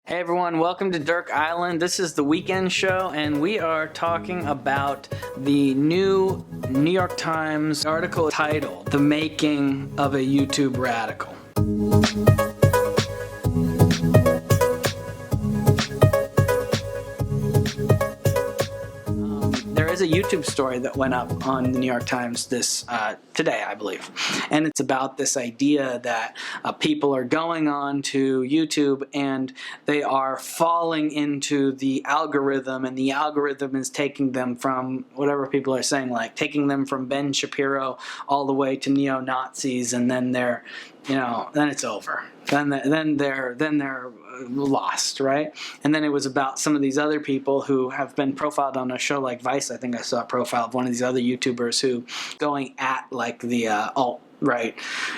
Hey everyone, welcome to Dirk Island. This is the weekend show, and we are talking about the new New York Times article titled "The Making of a YouTube Radical." There is a YouTube story that went up on the New York Times today, I believe, and it's about this idea that people are going on to YouTube and they are falling into the algorithm, and the algorithm is taking them from whatever people are saying, like taking them from Ben Shapiro all the way to neo-Nazis, and then they're, then it's over. Then they're lost, right? And then it was about some of these other people who have been profiled on a show like Vice. I think I saw a profile of one of these other YouTubers who going at like the alt-right,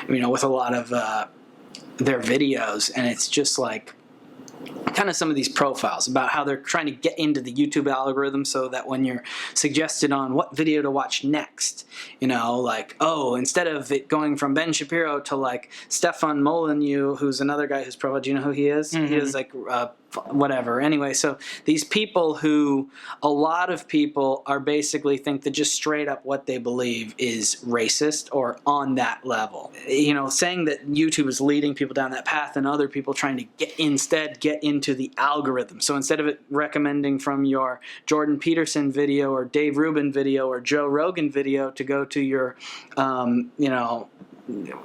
with a lot of their videos, and it's just like kind of some of these profiles about how they're trying to get into the YouTube algorithm so that when you're suggested on what video to watch next, like, oh, instead of it going from Ben Shapiro to like Stefan Molyneux, who's another guy whose profile, do you know who he is? Mm-hmm. He is like whatever. Anyway, so these people who a lot of people are basically think that just straight up what they believe is racist or on that level. Saying that YouTube is leading people down that path, and other people trying to get into the algorithm. So instead of it recommending from your Jordan Peterson video or Dave Rubin video or Joe Rogan video to go to your,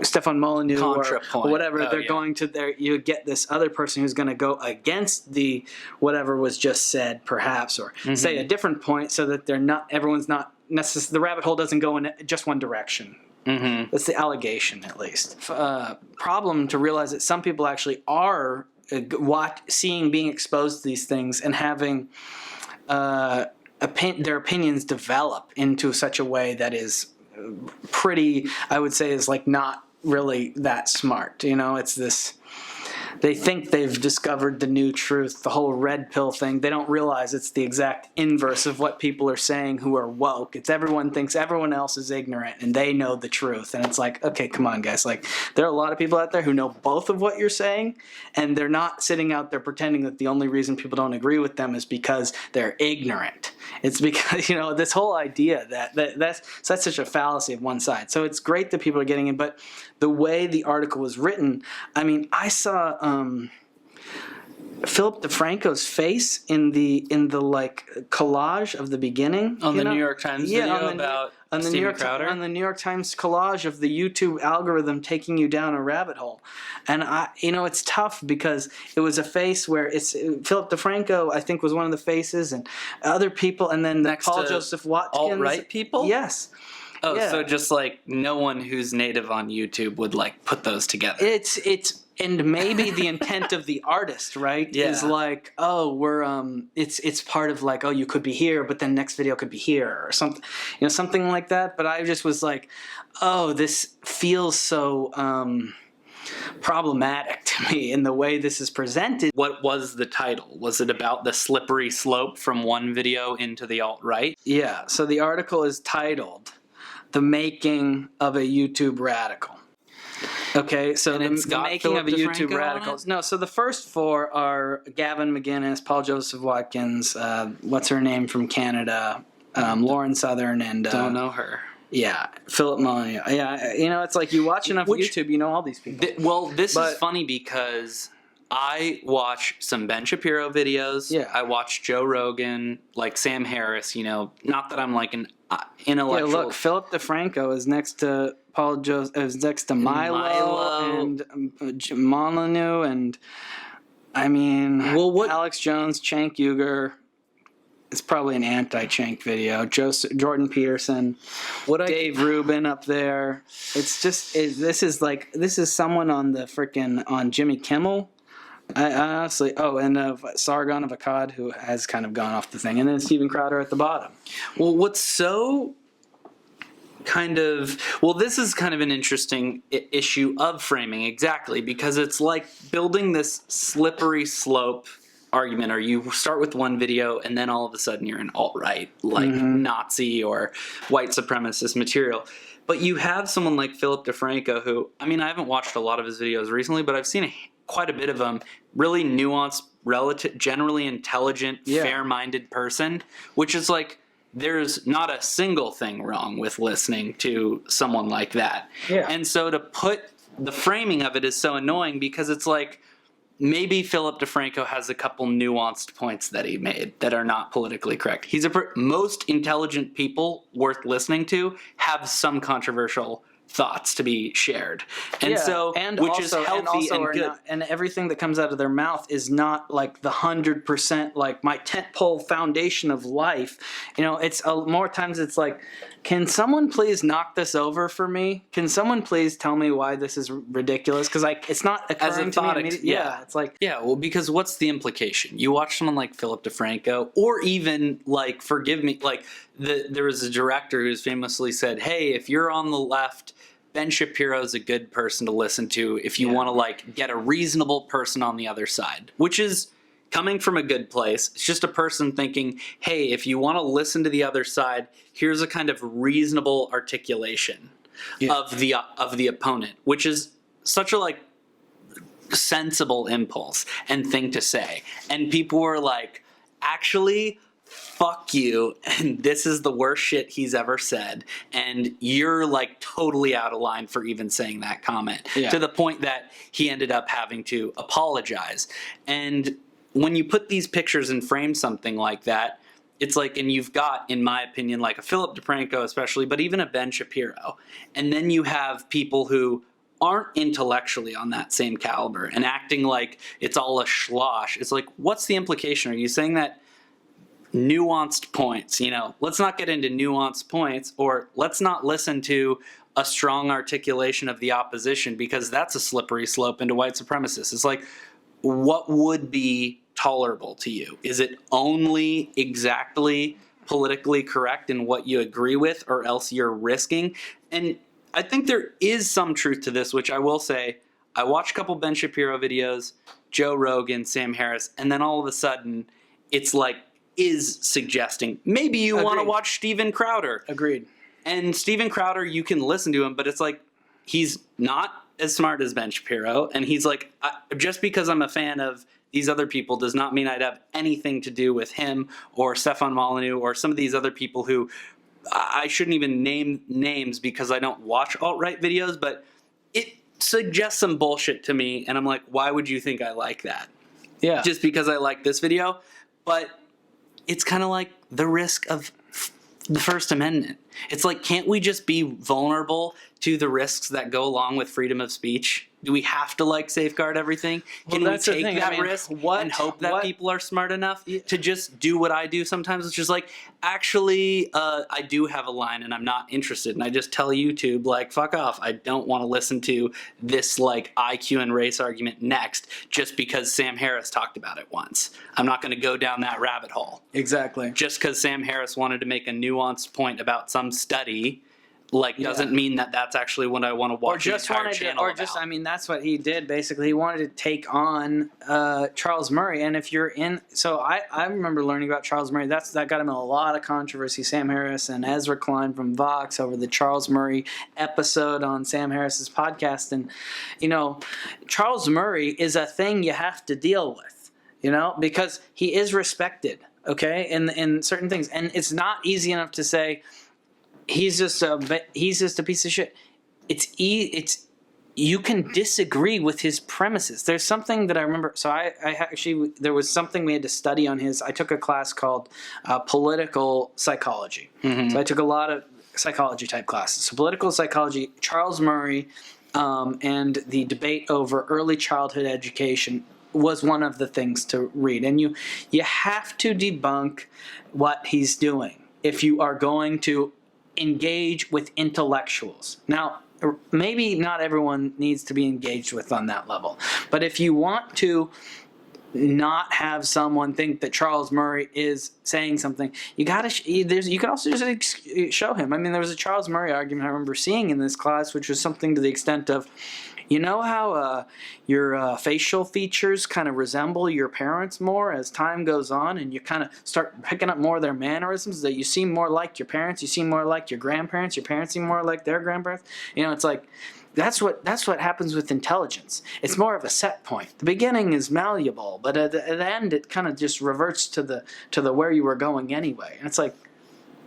Stefan Molyneux or whatever, going to there. You get this other person who's going to go against the whatever was just said, perhaps, or say a different point, so that everyone's not necessarily, the rabbit hole doesn't go in just one direction. Mm-hmm. That's the allegation, at least. Problem to realize that some people actually are being exposed to these things and having their opinions develop into such a way that is pretty, I would say, is like not really that smart. It's this, they think they've discovered the new truth, the whole red pill thing. They don't realize it's the exact inverse of what people are saying who are woke. It's everyone thinks everyone else is ignorant and they know the truth. And it's like, okay, come on, guys. Like, there are a lot of people out there who know both of what you're saying, and they're not sitting out there pretending that the only reason people don't agree with them is because they're ignorant. It's because, this whole idea that's such a fallacy of one side. So it's great that people are getting it, but the way the article was written, I saw Philip DeFranco's face in the like collage of the beginning on the New York Times video about Steven Crowder. On the New York Times collage of the YouTube algorithm taking you down a rabbit hole. And it's tough because it was a face where it's Philip DeFranco, I think, was one of the faces, and other people, and then Paul Joseph Watkins. Alt-right people? Yes. Oh, yeah. So just like no one who's native on YouTube would like put those together. And maybe the intent of the artist, right, is like, oh, we're it's part of like, oh, you could be here, but then next video could be here, or something, something like that. But I just was like, oh, this feels so problematic to me in the way this is presented. What was the title? Was it about the slippery slope from one video into the alt-right? Yeah. So the article is titled "The Making of a YouTube Radical." Okay, so the making of a YouTube radical. No, so the first four are Gavin McInnes, Paul Joseph Watkins, what's her name from Canada, Lauren Southern, and don't know her. Yeah, Philip Molyneux. Yeah, it's like you watch enough YouTube, you know all these people. This is funny because I watch some Ben Shapiro videos. Yeah, I watch Joe Rogan, like Sam Harris. Not that I'm like an intellectual. Yeah, look, Philip DeFranco is next to Paul Joseph, is next to Milo and Molyneux, and Alex Jones, Cenk Uygur. It's probably an anti-Cenk video. Jordan Peterson, Dave Rubin up there. It's just this is someone on Jimmy Kimmel. I honestly, and Sargon of Akkad, who has kind of gone off the thing, and then Steven Crowder at the bottom. Well, what's so this is kind of an interesting issue of framing, exactly, because it's like building this slippery slope argument, or you start with one video and then all of a sudden you're an alt-right, like Nazi or white supremacist material. But you have someone like Philip DeFranco, who, I haven't watched a lot of his videos recently, but I've seen quite a bit of them, really nuanced, generally intelligent, fair-minded person, which is like, there's not a single thing wrong with listening to someone like that. Yeah. And so to put the framing of it is so annoying because it's like, maybe Philip DeFranco has a couple nuanced points that he made that are not politically correct. Most intelligent people worth listening to have some controversial thoughts to be shared, and which is healthy and good. And everything that comes out of their mouth is not like the 100% like my tentpole foundation of life. It's more times it's like, can someone please knock this over for me? Can someone please tell me why this is ridiculous? Because it's not occurring to me immediately. Yeah, it's like because what's the implication? You watch someone like Philip DeFranco, or even like forgive me, like there was a director who's famously said, "Hey, if you're on the left, Ben Shapiro is a good person to listen to if you want to like get a reasonable person on the other side," which is coming from a good place. It's just a person thinking, hey, if you want to listen to the other side, here's a kind of reasonable articulation of the opponent, which is such a like sensible impulse and thing to say. And people were like, actually, fuck you, and this is the worst shit he's ever said, and you're like totally out of line for even saying that comment, to the point that he ended up having to apologize. And when you put these pictures and frame something like that, it's like, and you've got, in my opinion, like a Philip DeFranco especially, but even a Ben Shapiro, and then you have people who aren't intellectually on that same caliber and acting like it's all a schlosh. It's like, what's the implication? Are you saying that nuanced points, let's not get into nuanced points, or let's not listen to a strong articulation of the opposition because that's a slippery slope into white supremacists? It's like, what would be tolerable to you? Is it only exactly politically correct in what you agree with, or else you're risking? And I think there is some truth to this, which I will say, I watched a couple Ben Shapiro videos, Joe Rogan, Sam Harris, and then all of a sudden it's like, is suggesting maybe you want to watch Steven Crowder. Agreed. And Steven Crowder, you can listen to him, but it's like, he's not as smart as Ben Shapiro, and he's like, just because I'm a fan of these other people does not mean I'd have anything to do with him or Stefan Molyneux or some of these other people who I shouldn't even name names because I don't watch alt-right videos, but it suggests some bullshit to me, and I'm like, why would you think I like that? Yeah. Just because I like this video? But it's kind of like the risk of the First Amendment. It's like, can't we just be vulnerable to the risks that go along with freedom of speech? Do we have to like safeguard everything? Can we take that risk and hope that people are smart enough to just do what I do sometimes? It's just like, actually, I do have a line and I'm not interested. And I just tell YouTube, like, fuck off. I don't want to listen to this like IQ and race argument next just because Sam Harris talked about it once. I'm not going to go down that rabbit hole. Exactly. Just because Sam Harris wanted to make a nuanced point about some study doesn't mean that that's actually what I want to watch. Or just wanted to, I mean, that's what he did basically. He wanted to take on Charles Murray, and if you're in, so I remember learning about Charles Murray. That got him in a lot of controversy. Sam Harris and Ezra Klein from Vox over the Charles Murray episode on Sam Harris's podcast, and Charles Murray is a thing you have to deal with, because he is respected, okay, in certain things, and it's not easy enough to say, he's just a piece of shit. You can disagree with his premises. There's something that I remember. So I actually, there was something we had to study on his. I took a class called political psychology. Mm-hmm. So I took a lot of psychology type classes. So political psychology, Charles Murray, and the debate over early childhood education was one of the things to read. And you have to debunk what he's doing if you are going to engage with intellectuals. Now, maybe not everyone needs to be engaged with on that level, but if you want to not have someone think that Charles Murray is saying something, you can also just show him. I mean, there was a Charles Murray argument I remember seeing in this class, which was something to the extent of, how your facial features kind of resemble your parents more as time goes on, and you kind of start picking up more of their mannerisms, that you seem more like your parents, you seem more like your grandparents, your parents seem more like their grandparents. It's like, that's what happens with intelligence. It's more of a set point. The beginning is malleable, but at the end it kind of just reverts to the where you were going anyway. And it's like,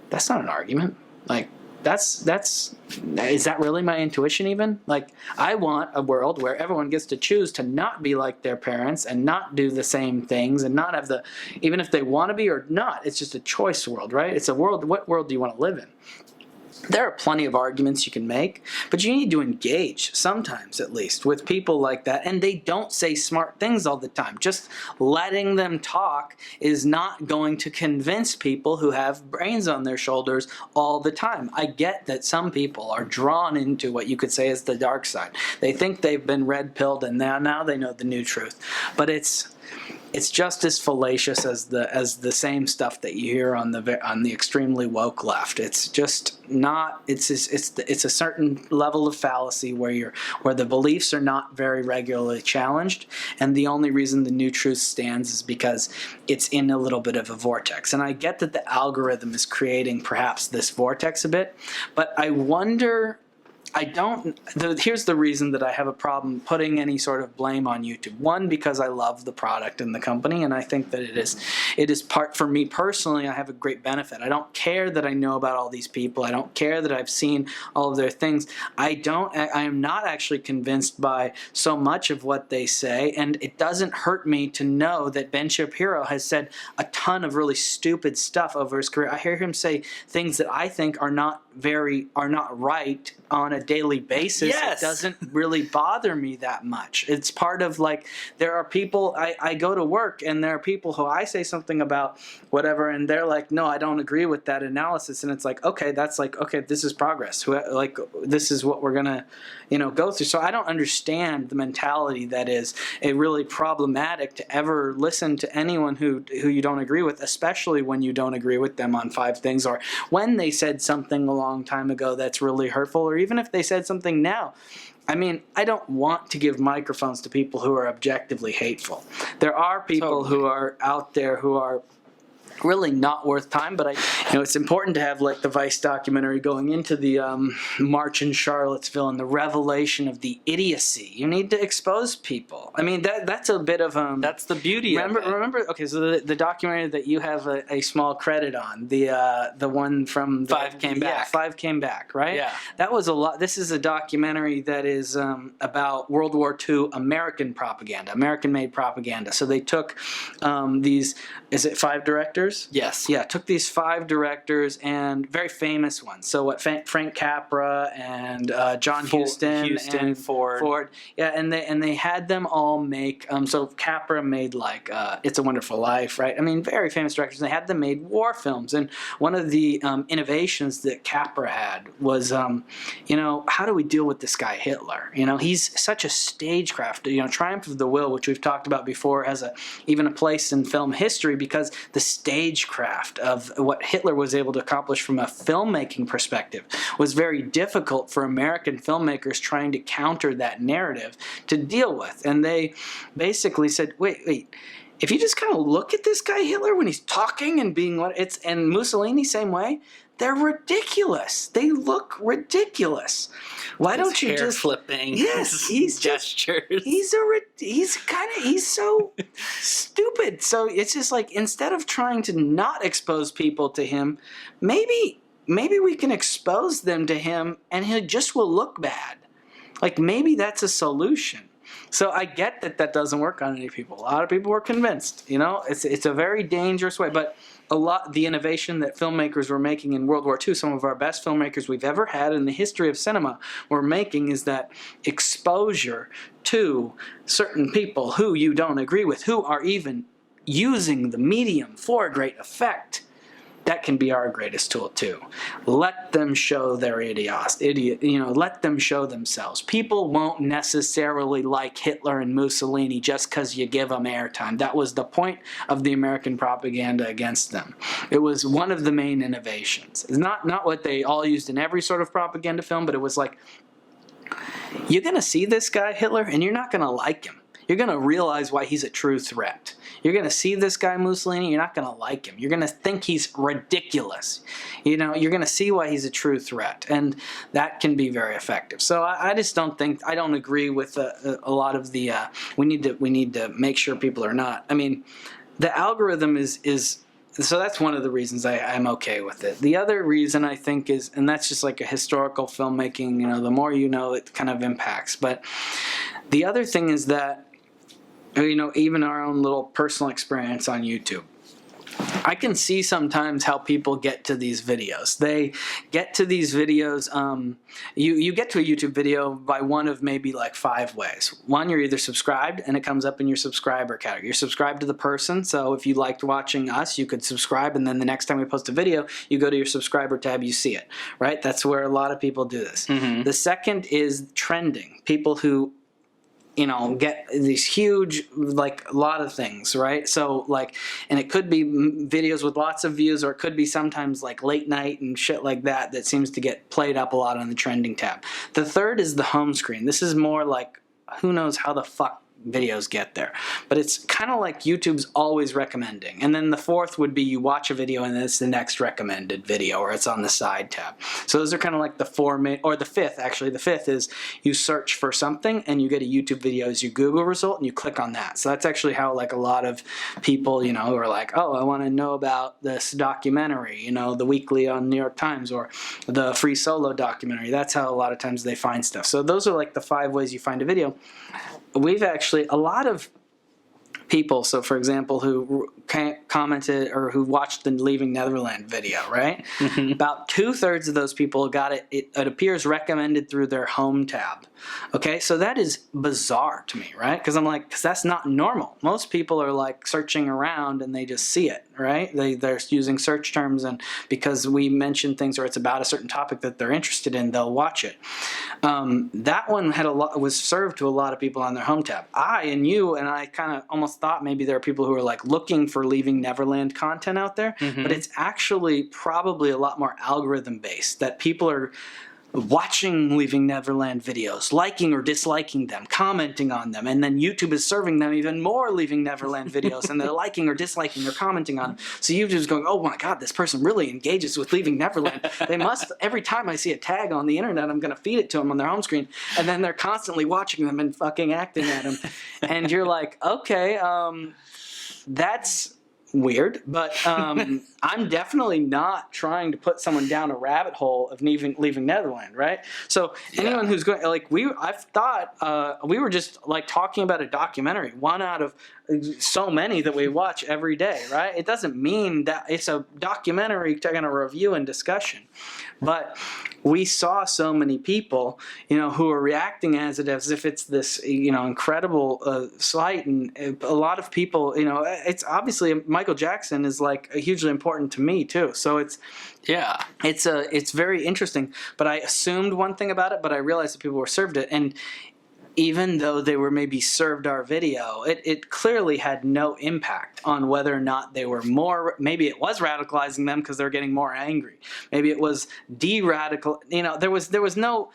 that's not an argument. Like, is that really my intuition even? Like, I want a world where everyone gets to choose to not be like their parents and not do the same things and not have even if they want to be or not, it's just a choice world, right? It's a world, what world do you want to live in? There are plenty of arguments you can make, but you need to engage, sometimes at least, with people like that, and they don't say smart things all the time. Just letting them talk is not going to convince people who have brains on their shoulders all the time. I get that some people are drawn into what you could say is the dark side. They think they've been red-pilled, and now they know the new truth. But it's just as fallacious as the same stuff that you hear on the extremely woke left. It's just not. It's a certain level of fallacy where the beliefs are not very regularly challenged, and the only reason the new truth stands is because it's in a little bit of a vortex. And I get that the algorithm is creating perhaps this vortex a bit, but I wonder. Here's the reason that I have a problem putting any sort of blame on YouTube. One, because I love the product and the company, and I think that it is part, for me personally, I have a great benefit. I don't care that I know about all these people. I don't care that I've seen all of their things. I am not actually convinced by so much of what they say, and it doesn't hurt me to know that Ben Shapiro has said a ton of really stupid stuff over his career. I hear him say things that I think are not right on a daily basis. Yes. It doesn't really bother me that much. It's part of, like, there are people, I go to work and there are people who I say something about whatever and they're like, no, I don't agree with that analysis. And it's like, okay, this is progress. Like, this is what we're gonna, go through. So I don't understand the mentality that is really problematic to ever listen to anyone who you don't agree with, especially when you don't agree with them on 5 things, or when they said something a long time ago that's really hurtful, or even if they said something now. I mean, I don't want to give microphones to people who are objectively hateful. There are people who are out there who are really not worth time, but it's important to have, like, the Vice documentary going into the march in Charlottesville and the revelation of the idiocy. You need to expose people. I mean, that's a bit of that's the beauty of it. Remember, okay, so the documentary that you have a small credit on, the one from 5 Came Back. Yeah, 5 Came Back, right? Yeah. That was a lot. This is a documentary that is about World War II American propaganda, American-made propaganda. So they took these, is it 5 directors? Yes. Yeah, took these 5 directors and very famous ones. So what, Frank Capra and John Huston and Ford. Yeah, and they had them all make. So Capra made, like, It's a Wonderful Life, right? I mean, very famous directors. And they had them made war films. And one of the innovations that Capra had was, how do we deal with this guy Hitler? He's such a stagecraft. Triumph of the Will, which we've talked about before, has even a place in film history because the stagecraft of what Hitler was able to accomplish from a filmmaking perspective was very difficult for American filmmakers trying to counter that narrative to deal with. And they basically said, wait, if you just kind of look at this guy Hitler when he's talking and being and Mussolini, same way, they're ridiculous. They look ridiculous. Why don't you just flipping? Yes, he's gestures. He's so stupid. So it's just like, instead of trying to not expose people to him, maybe we can expose them to him, and he just will look bad. Like, maybe that's a solution. So I get that doesn't work on any people. A lot of people were convinced. It's a very dangerous way, but the innovation that filmmakers were making in World War II, some of our best filmmakers we've ever had in the history of cinema were making, is that exposure to certain people who you don't agree with, who are even using the medium for great effect. That can be our greatest tool too. Let them show their let them show themselves. People won't necessarily like Hitler and Mussolini just because you give them airtime. That was the point of the American propaganda against them. It was one of the main innovations. It's not what they all used in every sort of propaganda film, but it was like, you're going to see this guy Hitler and you're not going to like him. you're going to realize why he's a true threat. You're going to see this guy Mussolini, you're not going to like him. You're going to think he's ridiculous. You know, you're going to see why he's a true threat, and that can be very effective. So I just don't think, I don't agree with a lot of the, we need to make sure people are not. I mean, the algorithm is so that's one of the reasons I'm okay with it. The other reason I think is, and that's just like a historical filmmaking, you know, the more you know, it kind of impacts. But the other thing is that, you know, even our own little personal experience on YouTube, I can see sometimes how people get to these videos. They get to these videos, you get to a YouTube video by one of maybe like 5 ways. One, you're either subscribed and it comes up in your subscriber category. You're subscribed to the person, so if you liked watching us, you could subscribe, and then the next time we post a video, you go to your subscriber tab, you see it, right? That's where a lot of people do this. Mm-hmm. The second is trending. People who, you know, get these huge, like, a lot of things, right? So, like, and it could be videos with lots of views, or it could be sometimes like late night and shit like that that seems to get played up a lot on the trending tab. The third is the home screen. This is more like, who knows how the fuck videos get there, but it's kind of like YouTube's always recommending. And then the fourth would be you watch a video and it's the next recommended video, or it's on the side tab. So those are kind of like the 4 main, or the fifth actually. The fifth is you search for something and you get a YouTube video as your Google result and you click on that. So that's actually how, like, a lot of people, you know, who are like, oh, I want to know about this documentary, you know, the weekly on New York Times, or the Free Solo documentary. That's how a lot of times they find stuff. So those are like the 5 ways you find a video. We've actually, a lot of people, so for example, who commented or who watched the Leaving Neverland video, right? Mm-hmm. About 2/3 of those people got it, it appears recommended through their home tab. Okay, so that is bizarre to me, right? Because I'm like, because that's not normal. Most people are like searching around and they just see it, right? They're using search terms, and because we mention things or it's about a certain topic that they're interested in, they'll watch it. That one had was served to a lot of people on their home tab. I kind of almost thought maybe there are people who are like looking for Leaving Neverland content out there, mm-hmm. but it's actually probably a lot more algorithm based, that people are watching Leaving Neverland videos, liking or disliking them, commenting on them, and then YouTube is serving them even more Leaving Neverland videos, and they're liking or disliking or commenting on them. So YouTube's going, oh my god, this person really engages with Leaving Neverland. They must, every time I see a tag on the internet, I'm going to feed it to them on their home screen, and then they're constantly watching them and fucking acting at them. And you're like, okay, that's weird, but I'm definitely not trying to put someone down a rabbit hole of leaving Netherland, right? So anyone who's going, like, I've thought we were just like talking about a documentary, one out of so many that we watch every day, right? It doesn't mean that it's a documentary kind of review and discussion, but we saw so many people, you know, who are reacting as if it's this, you know, incredible site, and a lot of people, you know, it's obviously Michael Jackson is like hugely important to me too. So it's very interesting. But I assumed one thing about it, but I realized that people were served it, and even though they were maybe served our video, it clearly had no impact on whether or not they were more, maybe it was radicalizing them because they're getting more angry. Maybe it was de-radical, you know, there was no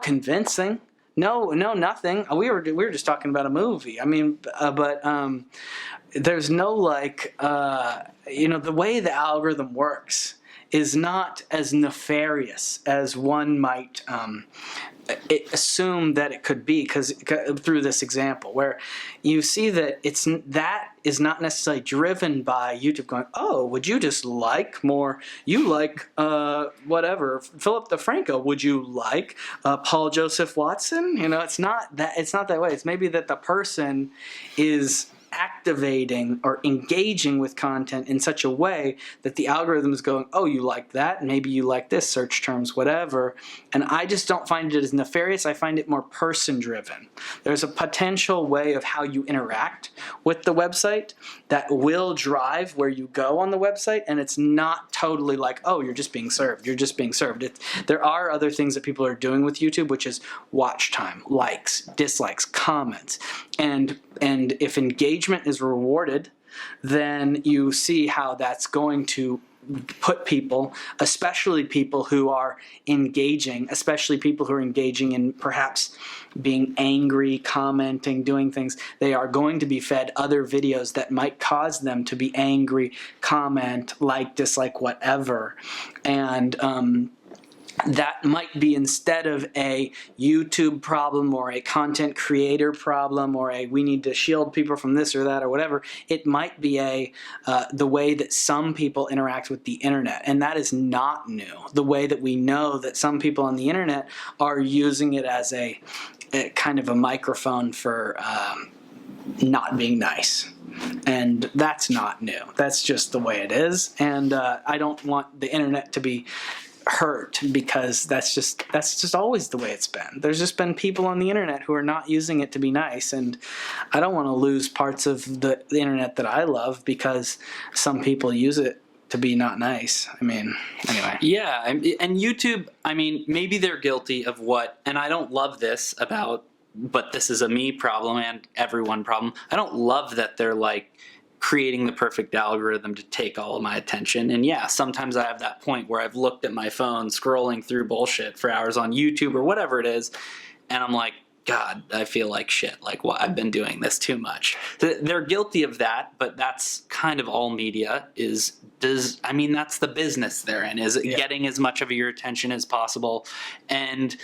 convincing, nothing. We were just talking about a movie. I mean, there's no like, you know, the way the algorithm works is not as nefarious as one might assume that it could be, because through this example where you see that that is not necessarily driven by YouTube going, oh, would you just like more, you like whatever, Philip DeFranco, would you like Paul Joseph Watson? You know, it's not that way. It's maybe that the person is activating or engaging with content in such a way that the algorithm is going, oh, you like that, maybe you like this, search terms, whatever. And I just don't find it as nefarious. I find it more person driven. There's a potential way of how you interact with the website that will drive where you go on the website, and it's not totally like, oh, you're just being served, there are other things that people are doing with YouTube, which is watch time, likes, dislikes, comments, and if engagement is rewarded, then you see how that's going to put people, especially people who are engaging, especially people who are engaging in perhaps being angry, commenting, doing things, they are going to be fed other videos that might cause them to be angry, comment, like, dislike, whatever. And that might be, instead of a YouTube problem or a content creator problem or a we need to shield people from this or that or whatever, it might be the way that some people interact with the internet. And that is not new. The way that we know that some people on the internet are using it as a kind of a microphone for not being nice. And that's not new. That's just the way it is. And I don't want the internet to be hurt, because that's just always the way it's been. There's just been people on the internet who are not using it to be nice, and I don't want to lose parts of the internet that I love because some people use it to be not nice. I mean, anyway. Yeah, and YouTube, I mean, maybe they're guilty of what, and I don't love this about, but this is a me problem and everyone problem. I don't love that they're like creating the perfect algorithm to take all of my attention. And yeah, sometimes I have that point where I've looked at my phone scrolling through bullshit for hours on YouTube or whatever it is, and I'm like, God, I feel like shit. Like, well, I've been doing this too much. They're guilty of that, but that's kind of all media is. I mean, that's the business they're in, is getting as much of your attention as possible. And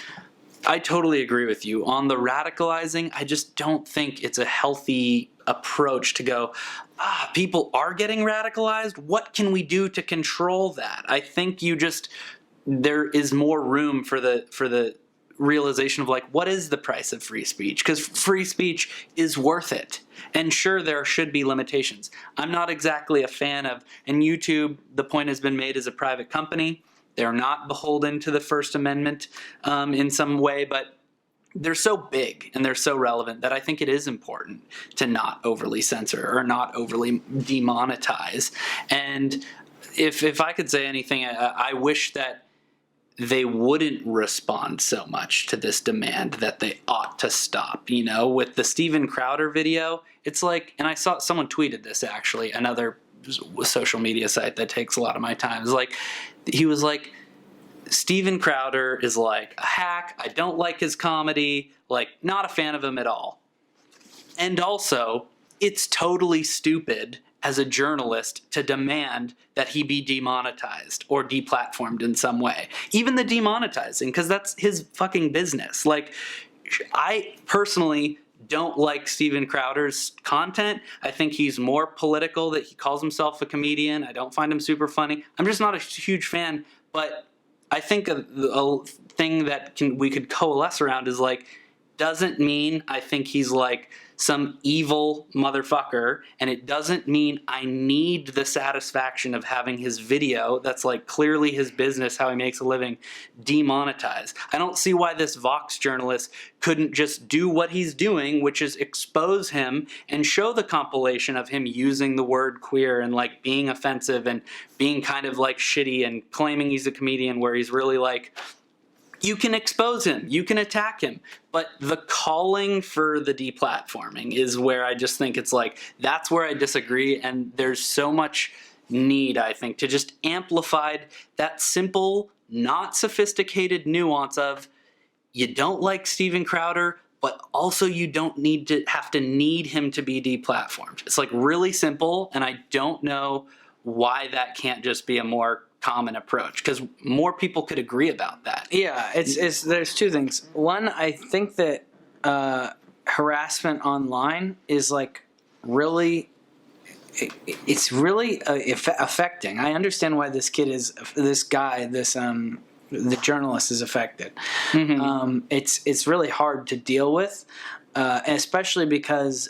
I totally agree with you. On the radicalizing, I just don't think it's a healthy approach to go, people are getting radicalized. What can we do to control that? I think there is more room for the realization of like, what is the price of free speech? Because free speech is worth it. And sure, there should be limitations. I'm not exactly a fan of, and YouTube, the point has been made, as a private company. They're not beholden to the First Amendment in some way, but they're so big and they're so relevant that I think it is important to not overly censor or not overly demonetize. And if I could say anything, I wish that they wouldn't respond so much to this demand that they ought to stop. You know, with the Steven Crowder video, it's like, and I saw someone tweeted this actually, another social media site that takes a lot of my time. It's like, he was like, Steven Crowder is like a hack. I don't like his comedy. Like, not a fan of him at all. And also, it's totally stupid as a journalist to demand that he be demonetized or deplatformed in some way. Even the demonetizing, because that's his fucking business. Like, I personally don't like Steven Crowder's content. I think he's more political, that he calls himself a comedian. I don't find him super funny. I'm just not a huge fan, but I think a thing that we could coalesce around is like, doesn't mean I think he's like some evil motherfucker, and it doesn't mean I need the satisfaction of having his video that's like clearly his business, how he makes a living, demonetized. I don't see why this Vox journalist couldn't just do what he's doing, which is expose him and show the compilation of him using the word queer and like being offensive and being kind of like shitty and claiming he's a comedian, where he's really like, you can expose him, you can attack him, but the calling for the deplatforming is where I just think it's like, that's where I disagree, and there's so much need, I think, to just amplify that simple, not sophisticated nuance of, you don't like Steven Crowder, but also you don't have to need him to be deplatformed. It's like really simple, and I don't know why that can't just be a more common approach, because more people could agree about that. Yeah, it's there's two things. One, I think that harassment online is like really, it's really affecting. I understand why the journalist is affected. Mm-hmm. It's really hard to deal with, especially because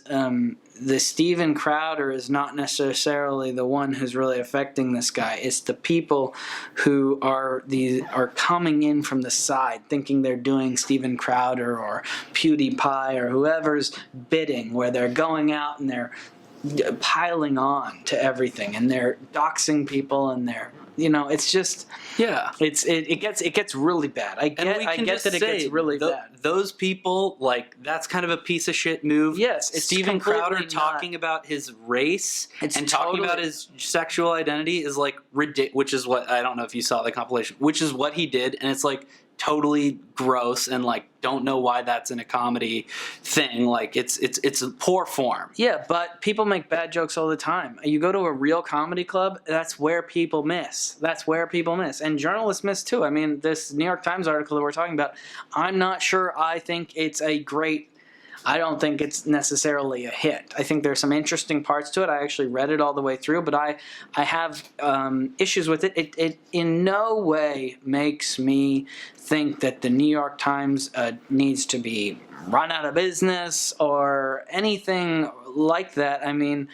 the Steven Crowder is not necessarily the one who's really affecting this guy. It's the people who are coming in from the side, thinking they're doing Steven Crowder or PewDiePie or whoever's bidding, where they're going out and they're piling on to everything, and they're doxing people, and they're it's just Yeah. it gets really bad. I get that it gets really bad. Those people, like, that's kind of a piece of shit move. Yes, it's Steven Crowder completely talking about his race It's and talking totally- about his sexual identity is like ridiculous. Which is what, I don't know if you saw the compilation, which is what he did, and it's like totally gross, and like don't know why that's in a comedy thing. Like it's a poor form. Yeah, but people make bad jokes all the time. You go to a real comedy club, that's where people miss. That's where people miss. And journalists miss too. I mean, this New York Times article that we're talking about, I'm not sure I think it's I don't think it's necessarily a hit. I think there's some interesting parts to it. I actually read it all the way through, but I have issues with it. It in no way makes me think that the New York Times needs to be run out of business or anything like that. I mean,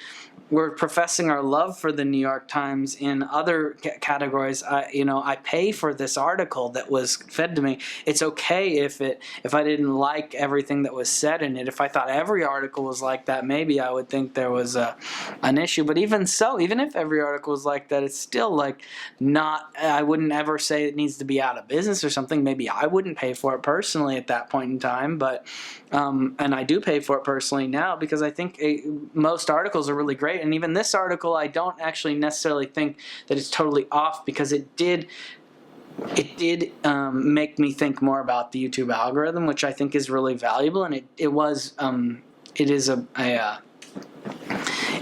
we're professing our love for the New York Times in other categories. I pay for this article that was fed to me. It's okay if I didn't like everything that was said in it. If I thought every article was like that, maybe I would think there was an issue. But even so, even if every article was like that, it's still like not. I wouldn't ever say it needs to be out of business or something. Maybe I wouldn't pay for it personally at that point in time, but and I do pay for it personally now because I think most articles are really great. And even this article, I don't actually necessarily think that it's totally off because it did make me think more about the YouTube algorithm, which I think is really valuable. And it is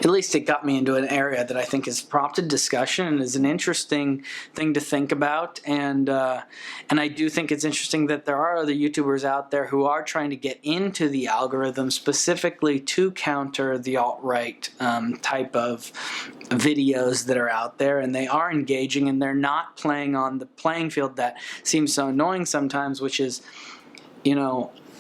at least it got me into an area that I think has prompted discussion and is an interesting thing to think about. And I do think it's interesting that there are other YouTubers out there who are trying to get into the algorithm specifically to counter the alt-right type of videos that are out there, and they are engaging, and they're not playing on the playing field that seems so annoying sometimes, which is,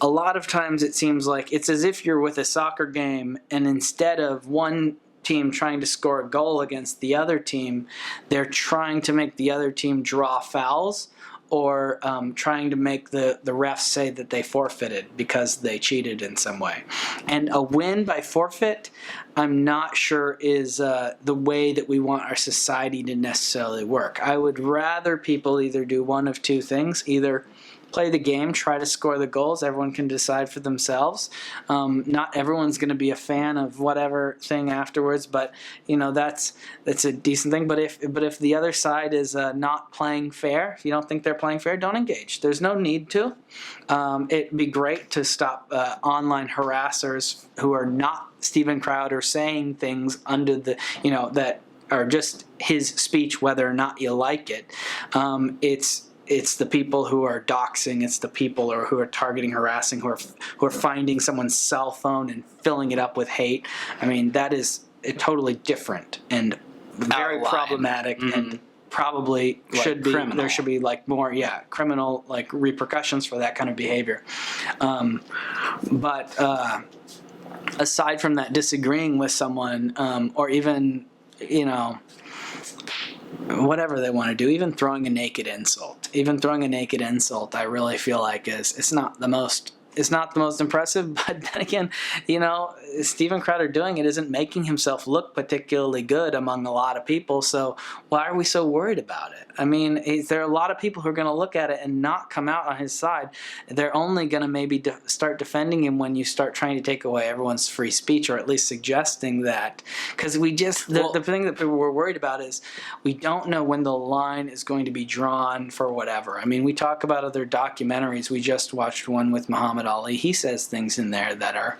a lot of times it seems like it's as if you're with a soccer game, and instead of one team trying to score a goal against the other team, they're trying to make the other team draw fouls or trying to make the refs say that they forfeited because they cheated in some way. And a win by forfeit, I'm not sure is the way that we want our society to necessarily work. I would rather people either do one of two things, either play the game, try to score the goals. Everyone can decide for themselves. Not everyone's going to be a fan of whatever thing afterwards, but that's a decent thing. But if the other side is not playing fair, if you don't think they're playing fair, don't engage. There's no need to. It'd be great to stop online harassers who are not Steven Crowder saying things under the that are just his speech, whether or not you like it. It's the people who are doxing. It's the people who are targeting, harassing, who are finding someone's cell phone and filling it up with hate. I mean, that is totally different and very problematic, and probably should be criminal. There should be more criminal repercussions for that kind of behavior. But aside from that, disagreeing with someone or even whatever they want to do, even throwing a naked insult, I really feel like it's not the most impressive. But then again, Steven Crowder doing it isn't making himself look particularly good among a lot of people. So why are we so worried about it? I mean, there are a lot of people who are going to look at it and not come out on his side. They're only going to maybe start defending him when you start trying to take away everyone's free speech, or at least suggesting that. Because the thing that people were worried about is we don't know when the line is going to be drawn for whatever. I mean, we talk about other documentaries. We just watched one with Muhammad Ali. He says things in there that are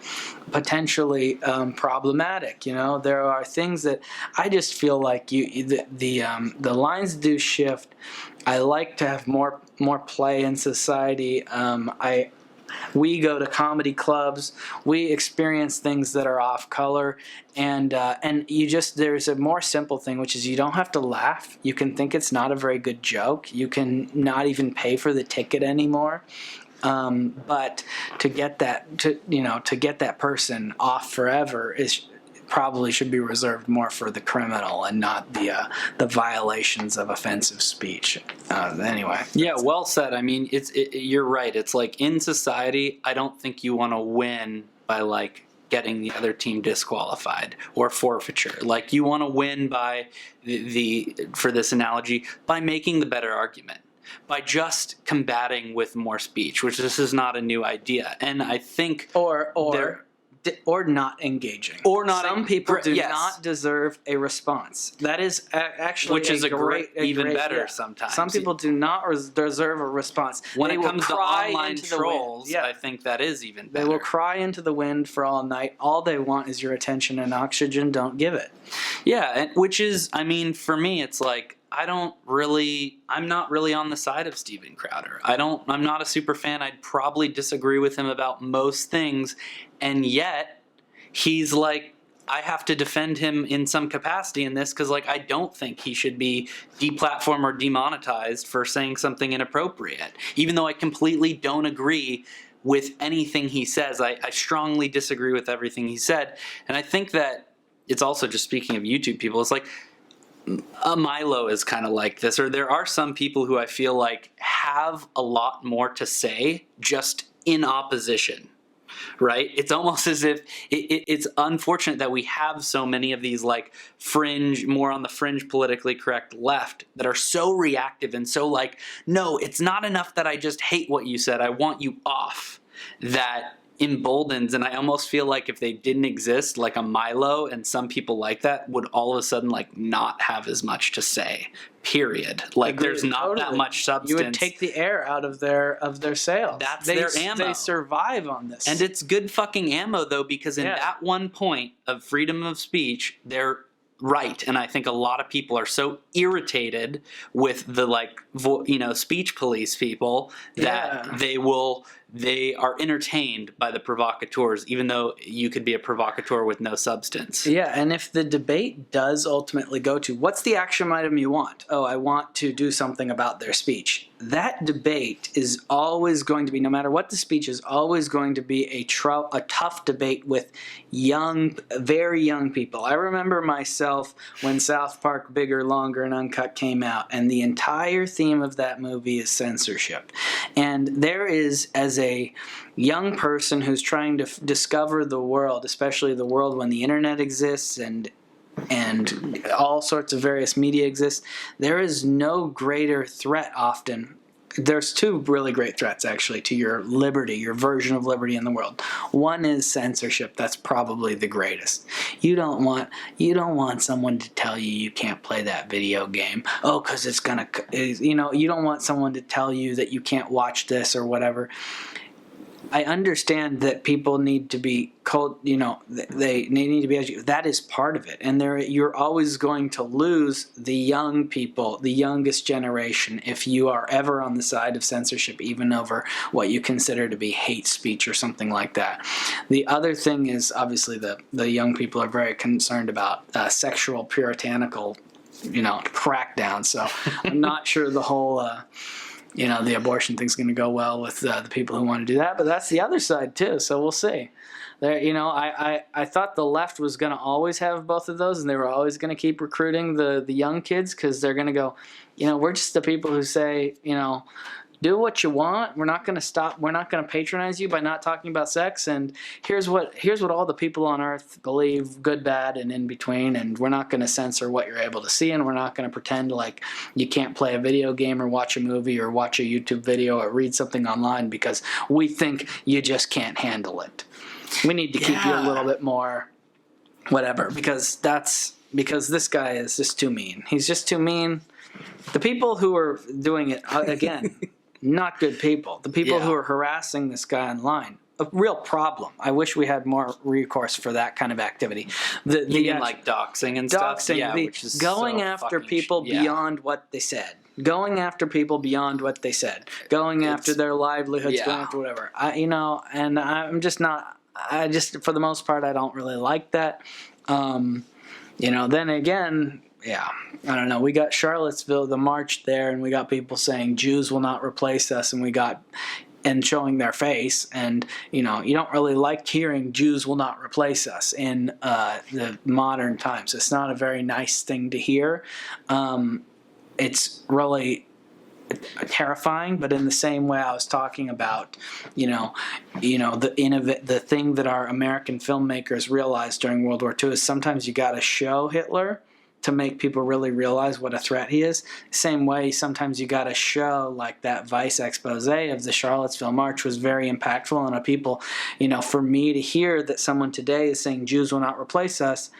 potentially problematic. There are things that I just feel like the lines do shift. I like to have more play in society. We go to comedy clubs. We experience things that are off color, and there's a more simple thing, which is you don't have to laugh. You can think it's not a very good joke. You can not even pay for the ticket anymore. But to get that person off forever probably should be reserved more for the criminal and not the violations of offensive speech. Anyway. Yeah, well said. I mean, you're right. It's like in society, I don't think you want to win by getting the other team disqualified or forfeiture. Like, you want to win by for this analogy, by making the better argument, by just combating with more speech, which this is not a new idea. And I think or not engaging. Or not. Some people do yes. not deserve a response. That is actually which is a great even better yeah. sometimes. Some people do not deserve a response. When they it comes to online trolls, I think that is even better. They will cry into the wind for all night. All they want is your attention and oxygen. Don't give it. Yeah, and which is, I mean, for me, it's like, I'm not really on the side of Steven Crowder. I'm not a super fan. I'd probably disagree with him about most things. And yet, he's like, I have to defend him in some capacity in this because, like, I don't think he should be deplatformed or demonetized for saying something inappropriate. Even though I completely don't agree with anything he says. I strongly disagree with everything he said. And I think that it's also, just speaking of YouTube people, it's like, Milo is kind of like this, or there are some people who I feel like have a lot more to say just in opposition, right? It's almost as if it's unfortunate that we have so many of these like fringe, more on the fringe politically correct left that are so reactive and so like, no, it's not enough that I just hate what you said, I want you off, that emboldens. And I almost feel like if they didn't exist, like a Milo and some people like that would all of a sudden like not have as much to say, period. Like, there's not that much substance. You would take the air out of their sails. That's their ammo. They survive on this. And it's good fucking ammo though, because in that one point of freedom of speech, they're right. And I think a lot of people are so irritated with the like speech police people that they are entertained by the provocateurs, even though you could be a provocateur with no substance. Yeah, and if the debate does ultimately go to, what's the action item you want? Oh, I want to do something about their speech. That debate is always going to be, no matter what the speech is, always going to be a tough debate with young, very young people. I remember myself when South Park Bigger, Longer, and Uncut came out, and the entire theme of that movie is censorship. And there is, as a young person who's trying to discover the world, especially the world when the internet exists and all sorts of various media exist, there is no greater threat often. There's two really great threats, actually, to your liberty, your version of liberty in the world. One is censorship. That's probably the greatest. You don't want someone to tell you can't play that video game. Oh, because it's gonna, you don't want someone to tell you that you can't watch this or whatever. I understand that people need to be they need to be educated. That is part of it. And you're always going to lose the young people, the youngest generation, if you are ever on the side of censorship, even over what you consider to be hate speech or something like that. The other thing is, obviously, the young people are very concerned about sexual puritanical, crackdown. So I'm not sure the whole... the abortion thing's going to go well with the people who want to do that, but that's the other side too. So we'll see. There, I thought the left was going to always have both of those, and they were always going to keep recruiting the young kids because they're going to go, we're just the people who say, do what you want. We're not going to stop. We're not going to patronize you by not talking about sex. And here's what all the people on earth believe, good, bad, and in between. And we're not going to censor what you're able to see. And we're not going to pretend like you can't play a video game or watch a movie or watch a YouTube video or read something online because we think you just can't handle it. We need to keep you a little bit more whatever, because this guy is just too mean. He's just too mean. The people who are doing it, again, not good people. The people who are harassing this guy online, a real problem. I wish we had more recourse for that kind of activity. You mean like doxing and stuff? Yeah, which is going so after fucking people beyond what they said. Going after people beyond what they said. Going after their livelihoods, going after whatever. And I'm just not, for the most part, I don't really like that. Then again... Yeah, I don't know. We got Charlottesville, the march there, and we got people saying Jews will not replace us, and showing their face. And, you don't really like hearing Jews will not replace us in the modern times. It's not a very nice thing to hear. It's really terrifying, but in the same way I was talking about, the thing that our American filmmakers realized during World War II is sometimes you got to show Hitler to make people really realize what a threat he is. Same way, sometimes you got to show, like that Vice expose of the Charlottesville March was very impactful on people. For me to hear that someone today is saying Jews will not replace us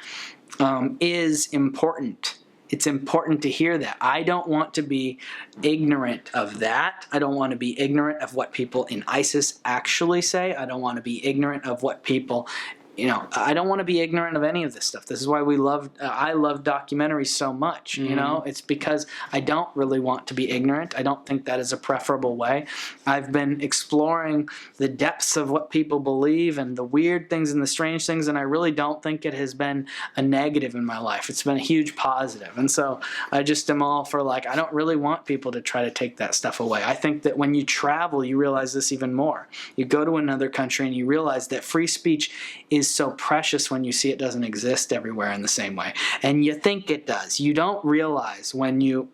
is important. It's important to hear that. I don't want to be ignorant of that. I don't want to be ignorant of what people in ISIS actually say. I don't want to be ignorant of what people, I don't want to be ignorant of any of this stuff. This is why I love documentaries so much. It's because I don't really want to be ignorant. I don't think that is a preferable way. I've been exploring the depths of what people believe and the weird things and the strange things, and I really don't think it has been a negative in my life. It's been a huge positive. And so I just am all for, I don't really want people to try to take that stuff away. I think that when you travel, you realize this even more. You go to another country and you realize that free speech is so precious when you see it doesn't exist everywhere in the same way. And you think it does. You don't realize when you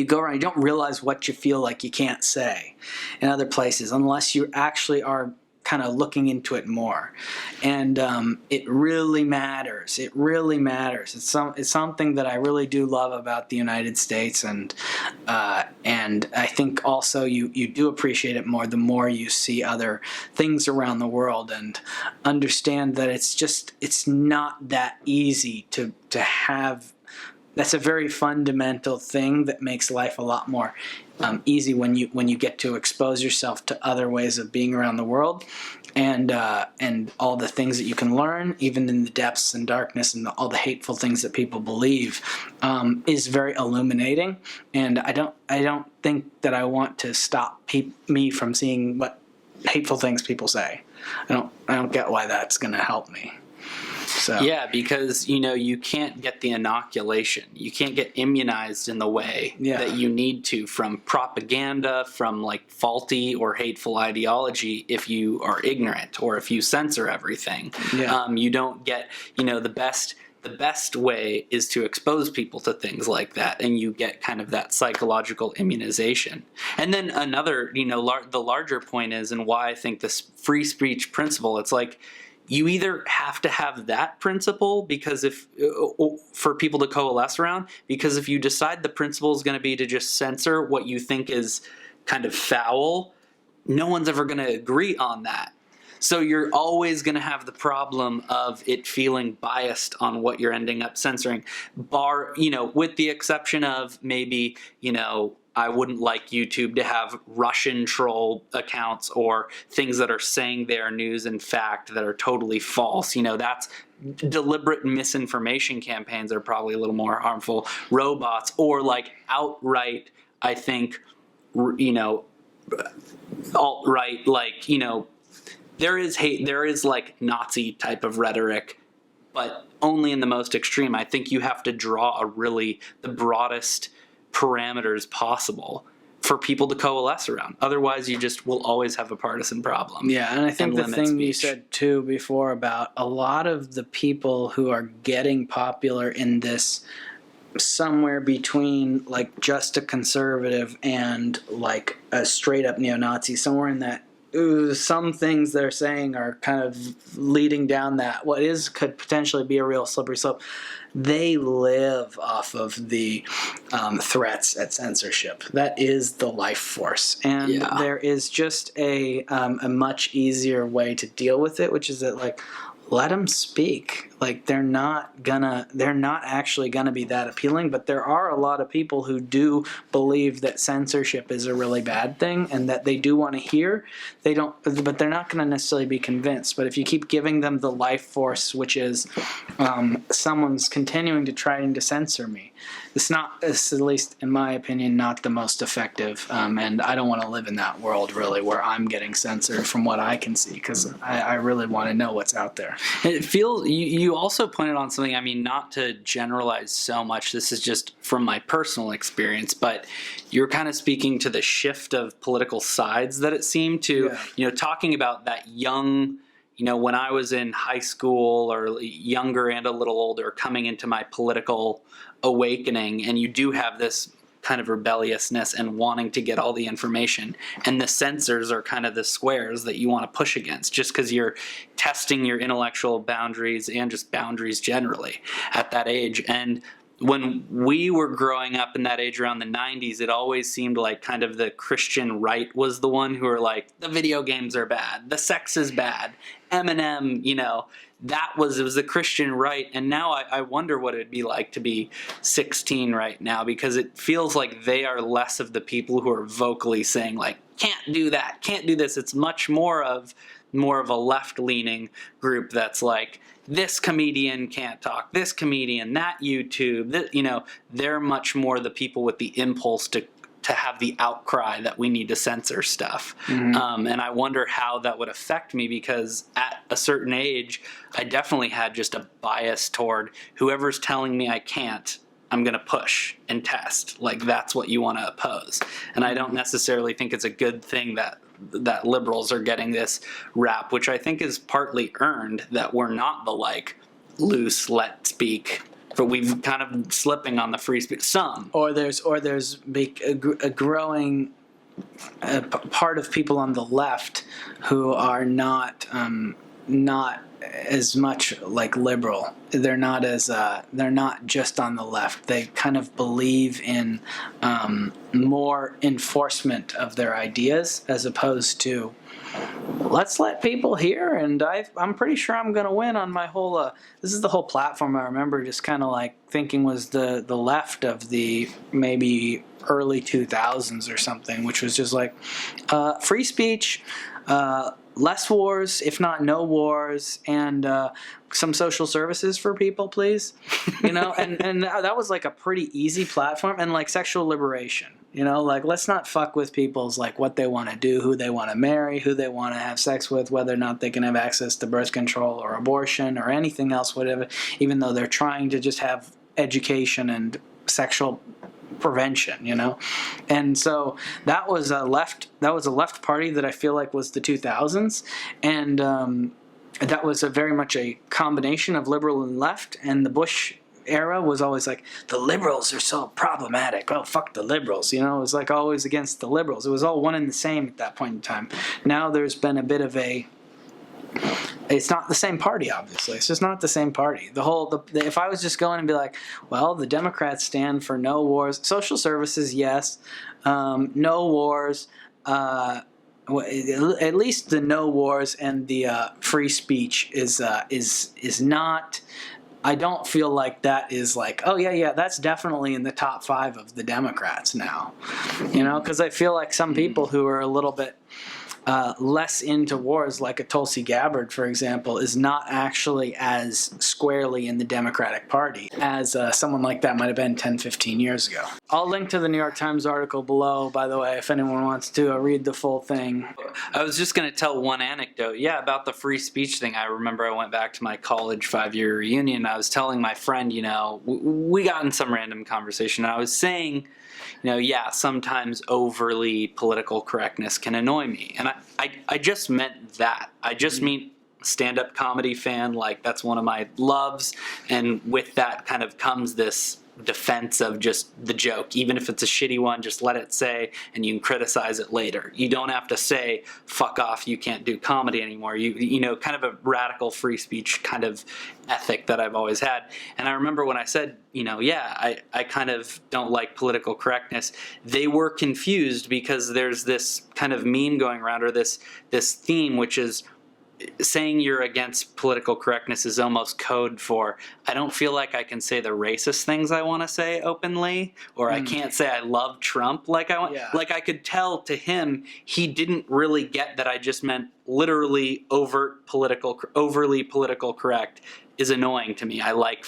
go around, you don't realize what you feel like you can't say in other places unless you actually are kind of looking into it more. And it really matters. It really matters. It's something that I really do love about the United States, and I think also you do appreciate it more the more you see other things around the world and understand that it's not that easy to have. That's a very fundamental thing that makes life a lot more easy when you get to expose yourself to other ways of being around the world, and all the things that you can learn, even in the depths and darkness and all the hateful things that people believe, is very illuminating. And I don't think that I want to stop me from seeing what hateful things people say. I don't get why that's going to help me. So. Yeah, because you can't get the inoculation. You can't get immunized in the way that you need to from propaganda, from faulty or hateful ideology if you are ignorant or if you censor everything. Yeah. You don't get, the best way is to expose people to things like that, and you get kind of that psychological immunization. And then another, the larger point is, and why I think this free speech principle, it's you either have to have that principle because for people to coalesce around, because if you decide the principle is going to be to just censor what you think is kind of foul, no one's ever going to agree on that. So you're always going to have the problem of it feeling biased on what you're ending up censoring, with the exception of maybe, I wouldn't like YouTube to have Russian troll accounts or things that are saying they are news and fact that are totally false. That's deliberate misinformation campaigns that are probably a little more harmful. Robots or outright, I think, alt-right, there is hate, there is Nazi type of rhetoric, but only in the most extreme. I think you have to draw the broadest parameters possible for people to coalesce around. Otherwise, you just will always have a partisan problem. Yeah, and I think the thing you said too before about a lot of the people who are getting popular in this somewhere between just a conservative and a straight up neo-Nazi, somewhere in that. Some things they're saying are kind of leading down that could potentially be a real slippery slope. They live off of the threats at censorship. That is the life force, and there is just a much easier way to deal with it, which is that let them speak. They're not actually gonna be that appealing, but there are a lot of people who do believe that censorship is a really bad thing and that they do want to hear. But they're not gonna necessarily be convinced. But if you keep giving them the life force, which is someone's continuing to trying to censor me, it's at least in my opinion, not the most effective. And I don't want to live in that world really where I'm getting censored from what I can see, because I really want to know what's out there. It feels you also pointed on something, not to generalize so much, this is just from my personal experience, but you're kind of speaking to the shift of political sides that it seemed to, talking about that young, when I was in high school or younger and a little older, coming into my political awakening, and you do have this kind of rebelliousness and wanting to get all the information. And the censors are kind of the squares that you want to push against, just because you're testing your intellectual boundaries and just boundaries generally at that age. And when we were growing up in that age around the 90s, it always seemed like kind of the Christian right was the one who were like, the video games are bad, the sex is bad, Eminem, you know, it was the Christian right. And now I wonder what it'd be like to be 16 right now, because it feels like they are less of the people who are vocally saying like, can't do that, can't do this. It's much more of a left-leaning group that's like, this comedian can't talk, this comedian, that YouTube, that, you know, they're much more the people with the impulse to have the outcry that we need to censor stuff. Mm-hmm. And I wonder how that would affect me, because at a certain age, I definitely had just a bias toward whoever's telling me I can't, I'm going to push and test. Like, that's what you want to oppose. And I don't necessarily think it's a good thing that liberals are getting this rap, which I think is partly earned, that we're not the like loose let speak, but we've kind of slipping on the free speech some. Or there's a growing part of people on the left who are not as much like liberal. They're not just on the left. They kind of believe in more enforcement of their ideas, as opposed to, let's let people hear, and I'm pretty sure I'm going to win on my whole, this is the whole platform I remember just kind of like thinking was the left of the maybe early 2000s or something, which was just like free speech, less wars, if not no wars, and some social services for people, please. You know, and that was like a pretty easy platform, and like sexual liberation. You know, like, let's not fuck with people's like what they want to do, who they want to marry, who they want to have sex with, whether or not they can have access to birth control or abortion or anything else, whatever, even though they're trying to just have education and sexual prevention, you know. And so that was a left party that I feel like was the 2000s, and that was very much a combination of liberal and left. And the Bush era was always like, the liberals are so problematic, oh fuck the liberals, you know. It was like always against the liberals. It was all one and the same at that point in time. Now there's been a bit of it's not the same party, obviously. It's just not the same party. If I was just going and be like, well, the Democrats stand for no wars, social services, yes, no wars, at least the no wars and the free speech is not. I don't feel like that is like, oh yeah, that's definitely in the top 5 of the Democrats now, you know, because I feel like some people who are a little bit less into wars, like a Tulsi Gabbard, for example, is not actually as squarely in the Democratic Party as someone like that might have been 10, 15 years ago. I'll link to the New York Times article below, by the way, if anyone wants to read the full thing. I was just going to tell one anecdote. Yeah, about the free speech thing. I remember I went back to my college 5-year reunion. I was telling my friend, you know, we got in some random conversation, and I was saying, you know, yeah, sometimes overly political correctness can annoy me. And I just meant that. I just mean stand-up comedy fan, like that's one of my loves. And with that kind of comes this defense of just the joke. Even if it's a shitty one, just let it say, and you can criticize it later. You don't have to say, fuck off, you can't do comedy anymore. You know, kind of a radical free speech kind of ethic that I've always had. And I remember when I said, you know, yeah, I kind of don't like political correctness, they were confused, because there's this kind of meme going around, or this theme, which is saying you're against political correctness is almost code for, I don't feel like I can say the racist things I want to say openly, or I can't say I love Trump like I want. Yeah. Like, I could tell to him he didn't really get that I just meant literally overly political correct is annoying to me. I like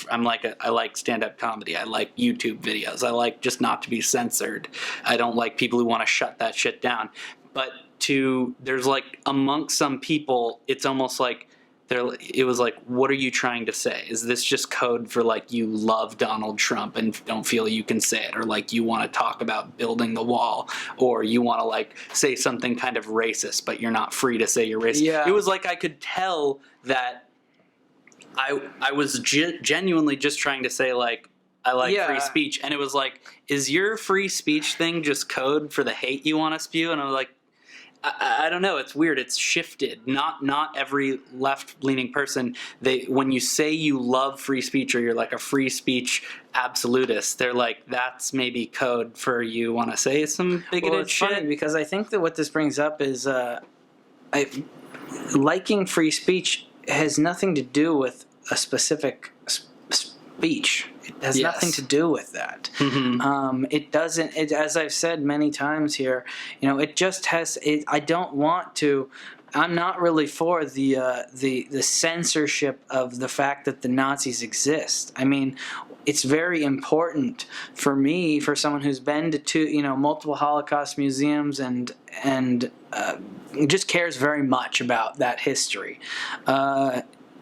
stand-up comedy. I like YouTube videos. I like just not to be censored. I don't like people who want to shut that shit down. But there's like, amongst some people, it's almost like it was like, what are you trying to say? Is this just code for like you love Donald Trump and don't feel you can say it, or like you want to talk about building the wall, or you want to like say something kind of racist but you're not free to say you're racist? Yeah. It was like I could tell that I was genuinely just trying to say, like, I like Yeah. free speech. And it was like, is your free speech thing just code for the hate you want to spew? And I was like, I don't know. It's weird. It's shifted. Not every left-leaning person. When you say you love free speech or you're like a free speech absolutist, they're like, that's maybe code for you want to say some bigoted Well, it's shit. funny because I think that what this brings up is liking free speech has nothing to do with a specific speech. It has Yes. nothing to do with that. It doesn't. As I've said many times here, it just has. I don't want to. I'm not really for the censorship of the fact that the Nazis exist. I mean, it's very important for me, for someone who's been to multiple Holocaust museums and just cares very much about that history.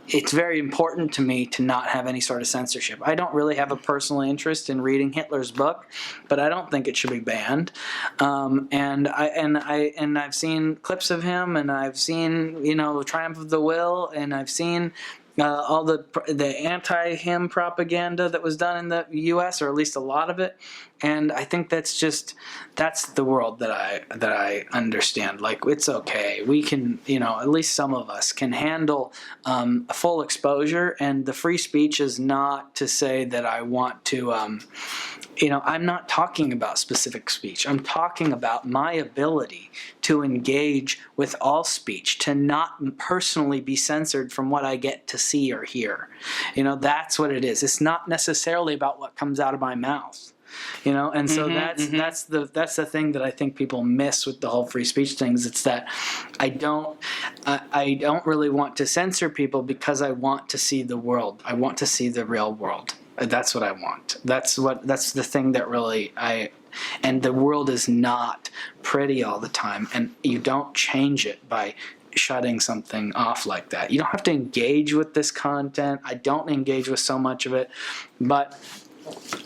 It's very important to me to not have any sort of censorship. I don't really have a personal interest in reading Hitler's book, but I don't think it should be banned. And I've seen clips of him, and I've seen Triumph of the Will, and I've seen all the anti-him propaganda that was done in the U.S., or at least a lot of it. And I think that's the world that I understand. Like, it's okay. We can, at least some of us can handle a full exposure. And the free speech is not to say that I want to, I'm not talking about specific speech. I'm talking about my ability to engage with all speech, to not personally be censored from what I get to see or hear. That's what it is. It's not necessarily about what comes out of my mouth. And so that's the thing that I think people miss with the whole free speech things. It's that I don't really want to censor people because I want to see the world. I want to see the real world. That's what I want. That's the thing that really and the world is not pretty all the time, and you don't change it by shutting something off like that. You don't have to engage with this content. I don't engage with so much of it, but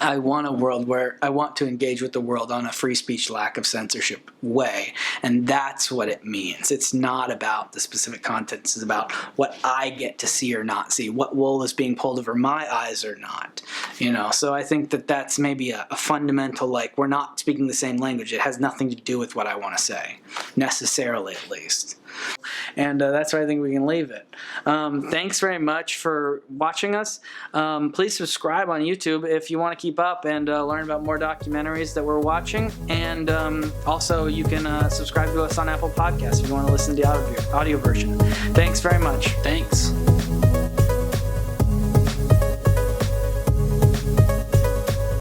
I want a world where I want to engage with the world on a free speech, lack of censorship way. And that's what it means. It's not about the specific content. It's about what I get to see or not see, what wool is being pulled over my eyes or not. So I think that that's maybe a fundamental, like, we're not speaking the same language. It has nothing to do with what I want to say, necessarily at least. And that's where I think we can leave it. Thanks very much for watching us. Please subscribe on YouTube if you want to keep up and learn about more documentaries that we're watching. And also, you can subscribe to us on Apple Podcasts if you want to listen to the audio version. Thanks very much. Thanks.